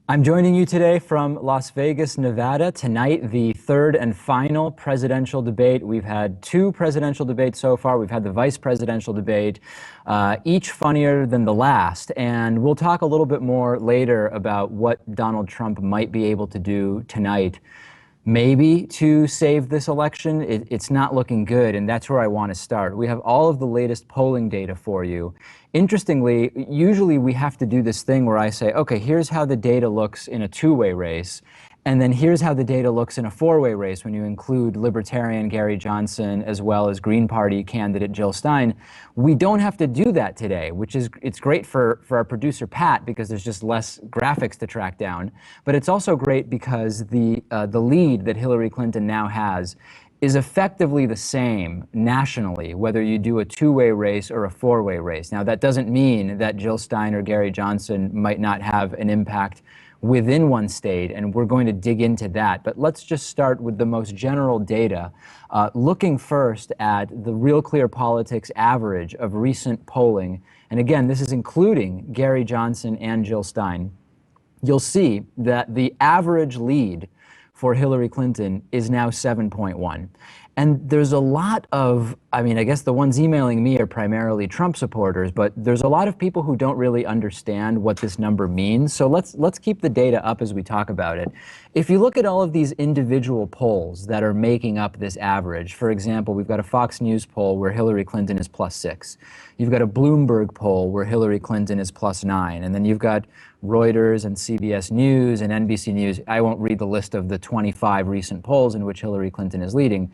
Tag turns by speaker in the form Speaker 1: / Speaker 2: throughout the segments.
Speaker 1: I'm joining you today from Las Vegas, Nevada. Tonight, the third and final presidential debate. We've had two presidential debates so far. We've had the vice presidential debate, each funnier than the last. And we'll talk a little bit more later about what Donald Trump might be able to do tonight, maybe to save this election. It's not looking good, and that's where I want to start. We have all of the latest polling data for you. Interestingly, usually we have to do this thing where I say, okay, here's how the data looks in a two-way race, and then here's how the data looks in a four-way race when you include Libertarian Gary Johnson as well as Green Party candidate Jill Stein. We don't have to do that today, which is, it's great for our producer Pat because there's just less graphics to track down, but it's also great because the lead that Hillary Clinton now has is effectively the same nationally, whether you do a two-way race or a four-way race. Now, that doesn't mean that Jill Stein or Gary Johnson might not have an impact within one state, and we're going to dig into that. But let's just start with the most general data, looking first at the Real Clear Politics average of recent polling. And again, this is including Gary Johnson and Jill Stein. You'll see that the average lead for Hillary Clinton is now 7.1. And there's a lot of, I mean, I guess the ones emailing me are primarily Trump supporters, but there's a lot of people who don't really understand what this number means. So let's keep the data up as we talk about it. If you look at all of these individual polls that are making up this average, for example, we've got a Fox News poll where Hillary Clinton is +6. You've got a Bloomberg poll where Hillary Clinton is +9. And then you've got Reuters and CBS News and NBC News. I won't read the list of the 25 recent polls in which Hillary Clinton is leading.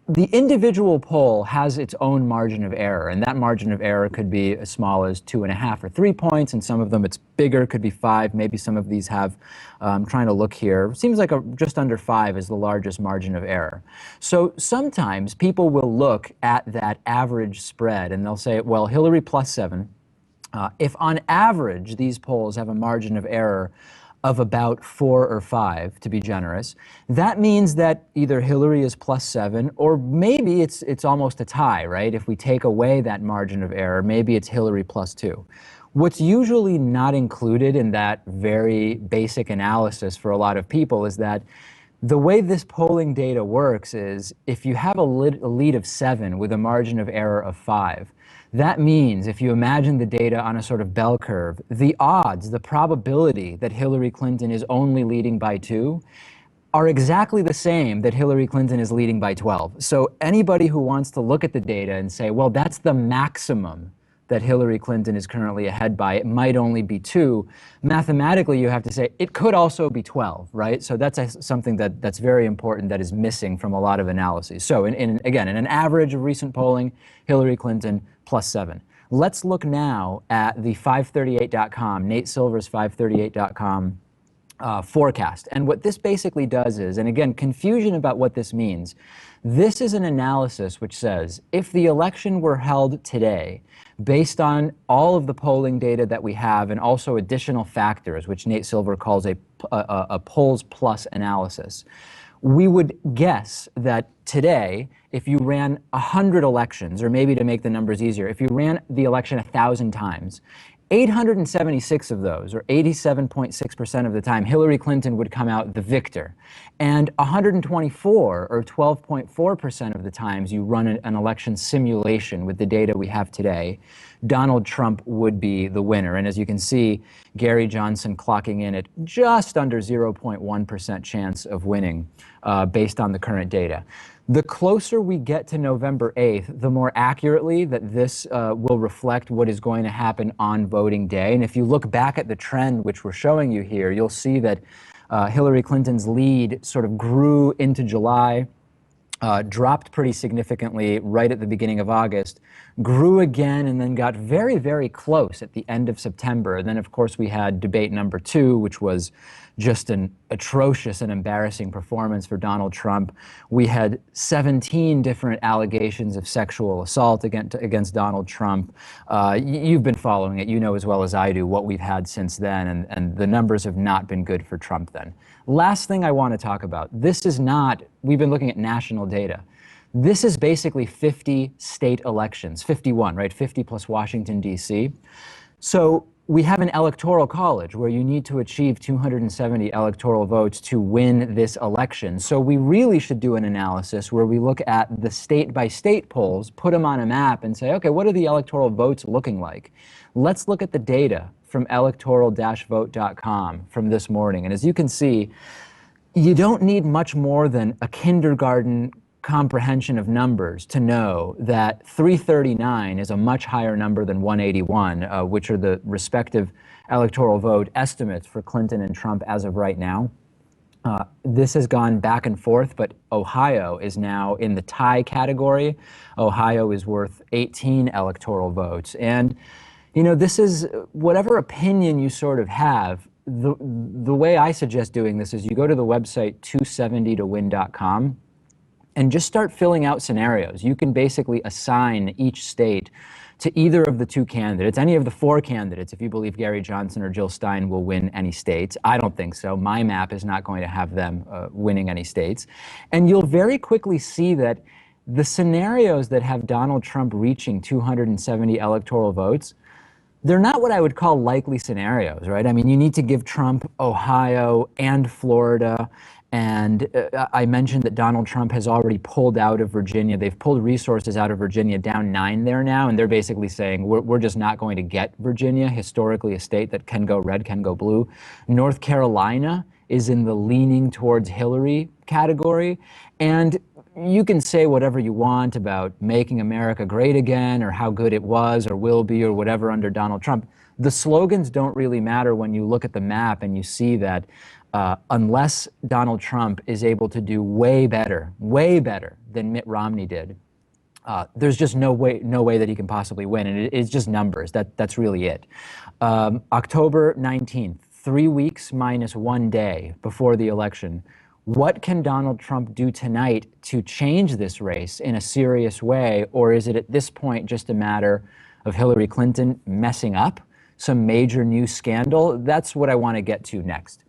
Speaker 1: The individual poll has its own margin of error, and that margin of error could be as small as 2.5 or 3 points, and some of them it's bigger, could be 5. Maybe some of these have, I'm trying to look here, seems like just under 5 is the largest margin of error. So sometimes people will look at that average spread and they'll say, well, Hillary +7. If on average these polls have a margin of error of about 4 or 5, to be generous, that means that either Hillary is +7 or maybe it's almost a tie, right? If we take away that margin of error, maybe it's Hillary +2. What's usually not included in that very basic analysis for a lot of people is that the way this polling data works is if you have a lead of 7 with a margin of error of 5, that means if you imagine the data on a sort of bell curve, the odds, the probability that Hillary Clinton is only leading by 2 are exactly the same that Hillary Clinton is leading by 12. So anybody who wants to look at the data and say, well, that's the maximum that Hillary Clinton is currently ahead by, it might only be 2. Mathematically, you have to say it could also be 12, right? So that's something that's very important that is missing from a lot of analyses. So again, in an average of recent polling, Hillary Clinton +7. Let's look now at the 538.com, Nate Silver's 538.com forecast. And what this basically does is, and again, confusion about what this means, this is an analysis which says if the election were held today, based on all of the polling data that we have and also additional factors, which Nate Silver calls a polls plus analysis, we would guess that today, if you ran 100 elections, or maybe to make the numbers easier, if you ran the election 1,000 times, 876 of those, or 87.6% of the time, Hillary Clinton would come out the victor. And 124, or 12.4% of the times you run an election simulation with the data we have today, Donald Trump would be the winner. And as you can see, Gary Johnson clocking in at just under 0.1% chance of winning based on the current data. The closer we get to November 8th, the more accurately that this will reflect what is going to happen on voting day. And if you look back at the trend, which we're showing you here, you'll see that Hillary Clinton's lead sort of grew into July, dropped pretty significantly right at the beginning of August, grew again, and then got very, very close at the end of September. And then, of course, we had debate number 2, which was just an atrocious and embarrassing performance for Donald Trump. We had 17 different allegations of sexual assault against Donald Trump. You've been following it. You know as well as I do what we've had since then, and the numbers have not been good for Trump then. Last thing I want to talk about, this is not, we've been looking at national data. This is basically 50 state elections, 51, right? 50 plus Washington, D.C. So we have an electoral college where you need to achieve 270 electoral votes to win this election. So we really should do an analysis where we look at the state-by-state polls, put them on a map and say, okay, what are the electoral votes looking like? Let's look at the data from electoral-vote.com from this morning. And as you can see, you don't need much more than a kindergarten comprehension of numbers to know that 339 is a much higher number than 181, which are the respective electoral vote estimates for Clinton and Trump as of right now. This has gone back and forth, but Ohio is now in the tie category. Ohio is worth 18 electoral votes. And, you know, this is whatever opinion you sort of have. The way I suggest doing this is you go to the website 270towin.com and just start filling out scenarios. You can basically assign each state to either of the two candidates, any of the four candidates, if you believe Gary Johnson or Jill Stein will win any states. I don't think so. My map is not going to have them winning any states. And you'll very quickly see that the scenarios that have Donald Trump reaching 270 electoral votes, they're not what I would call likely scenarios, right? I mean, you need to give Trump Ohio and Florida. And I mentioned that Donald Trump has already pulled out of Virginia. They've pulled resources out of Virginia, down 9 there now. And they're basically saying, we're just not going to get Virginia, historically a state that can go red, can go blue. North Carolina is in the leaning towards Hillary category. And you can say whatever you want about making America great again or how good it was or will be or whatever under Donald Trump. The slogans don't really matter when you look at the map and you see that unless Donald Trump is able to do way better than Mitt Romney did, there's just no way that he can possibly win. And it's just numbers. That's really it. October 19th, 3 weeks minus 1 day before the election. What can Donald Trump do tonight to change this race in a serious way? Or is it at this point just a matter of Hillary Clinton messing up some major new scandal? That's what I want to get to next.